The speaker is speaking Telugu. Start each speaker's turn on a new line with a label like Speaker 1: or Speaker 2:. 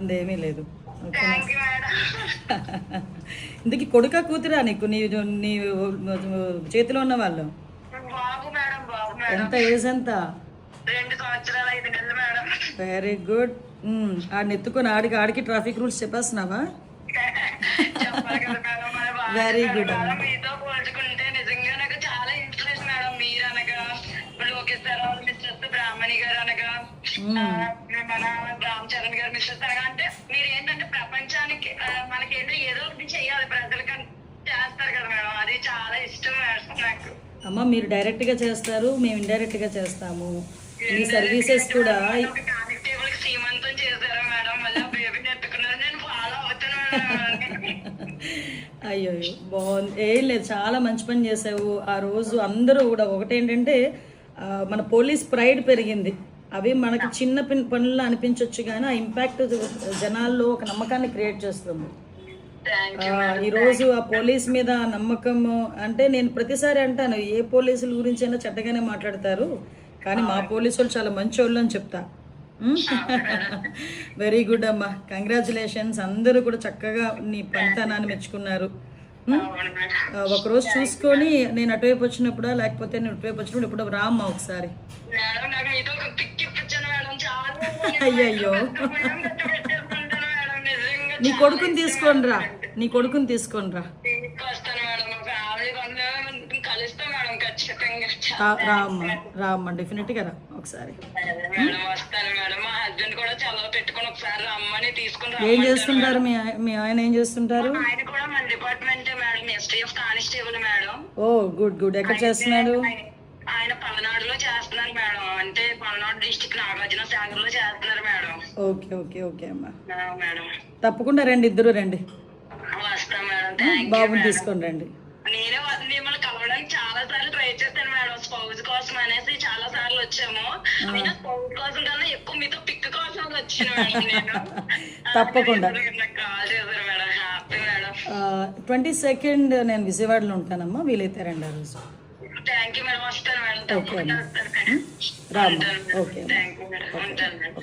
Speaker 1: అందేమీ లేదు. ఓకేనా?
Speaker 2: Thank you madam.
Speaker 1: ఇందుకు కొడుకా కూతురా నీకు నీ చేతిలో ఉన్న వాళ్ళు?
Speaker 2: బాబు మేడం, బాబు మేడం.
Speaker 1: ఎంత ఏజ్ ఎంత?
Speaker 2: 2 సంవత్సరాలు 5 నెలలు మేడం.
Speaker 1: Very good. ఆడిని ఎత్తుకొని ఆడికి ట్రాఫిక్ రూల్స్ చెప్పేస్తున్నావా?
Speaker 2: చెప్పాలి కదా మేడం, మన బాగా
Speaker 1: వెరీ గుడ్
Speaker 2: మేడం.
Speaker 1: అమ్మా.
Speaker 2: మీతో పోల్చుకుంటే నిజంగా నాకు చాలా ఇన్స్పిరేషన్ మేడం. మీరు అనగా లోకేష్ సార్ మిస్టర్స్ బ్రాహ్మణి గారు అనగా మన రామ్ చరణ్ గారు మిస్టర్స్ అనగా అంటే మీరు ఏంటంటే ప్రపంచానికి మనకేంటో ఏదో ఒకటి చెయ్యాలి ప్రజలకి చేస్తారు కదా మేడం. అది చాలా ఇష్టం మేడం నాకు.
Speaker 1: అమ్మ మీరు డైరెక్ట్గా చేస్తారు, మేము ఇండైరెక్ట్గా చేస్తాము. ఈ సర్వీసెస్ కూడా
Speaker 2: కానిస్టేబుల్ కి సీమంతం చేశారు మేడం. మళ్ళీ బేబీని ఎత్తుకున్నారు. నేను ఫాలో అవుతాను మేడం.
Speaker 1: అయ్యో బాగుంది. ఏం లేదు, చాలా మంచి పని చేసావు. ఆ రోజు అందరూ కూడా ఒకటేంటంటే మన పోలీస్ ప్రైడ్ పెరిగింది. అవి మనకి చిన్న పనుల్లో అనిపించవచ్చు కానీ ఆ ఇంపాక్ట్ జనాల్లో ఒక నమ్మకాన్ని క్రియేట్ చేస్తుంది. ఈరోజు ఆ పోలీస్ మీద నమ్మకము అంటే నేను ప్రతిసారి అంటాను, ఏ పోలీసుల గురించి అయినా చెడ్డగానే మాట్లాడతారు కానీ మా పోలీసు వాళ్ళు చాలా మంచి వాళ్ళు అని చెప్తా. వెరీ గుడ్ అమ్మా, కంగ్రాచులేషన్స్. అందరూ కూడా చక్కగా నీ పనితనాన్ని మెచ్చుకున్నారు. ఒకరోజు చూసుకొని నేను అటువైపు వచ్చినప్పుడా లేకపోతే నేను ఇటువైపు వచ్చినప్పుడు ఇప్పుడు రామ్మా ఒకసారి. అయ్యయ్యో, నీ కొడుకుని తీసుకొని రా, నీ కొడుకుని తీసుకొని రా. రామ్మా డెఫినెట్గా రా ఒకసారి. ఏం చేస్తుంటారు మీ ఆయన ఏం చేస్తుంటారు? ఓ గుడ్ గుడ్. ఎక్కడ చేస్తున్నాడు?
Speaker 2: ఆయన పల్నాడులో చేస్తున్నారు మేడం. అంటే పల్నాడు డిస్ట్రిక్ట్ నాగార్జున సాగర్ లో చేస్తున్నారు మేడం.
Speaker 1: ఓకే ఓకే ఓకే అమ్మా,
Speaker 2: మేడం
Speaker 1: తప్పకుండా రండి, ఇద్దరు రండి.
Speaker 2: వస్తాం మేడం.
Speaker 1: బాబుని తీసుకొని రండి.
Speaker 2: నేనే మిమ్మల్ని కలవడానికి చాలా సార్లు ట్రై చేస్తాను మేడం. స్పౌజ్ కోసం అనేసి చాలా సార్లు వచ్చాము. అయినా స్పౌజ్ కోసం కన్నా ఎక్కువ మీతో పిక్ కోసం వచ్చిన మేడం నేను.
Speaker 1: తప్పకుండా
Speaker 2: కాల్ చేశారు మేడం. Happy madam.
Speaker 1: 22nd నేను విజయవాడలో ఉంటానమ్మా, వీలైతే రండి ఆ రోజు.
Speaker 2: Thank you madam. వస్తాను మేడం.
Speaker 1: ఓకే రామ్మా. Okay
Speaker 2: thank you madam. ఉంటాను మేడం.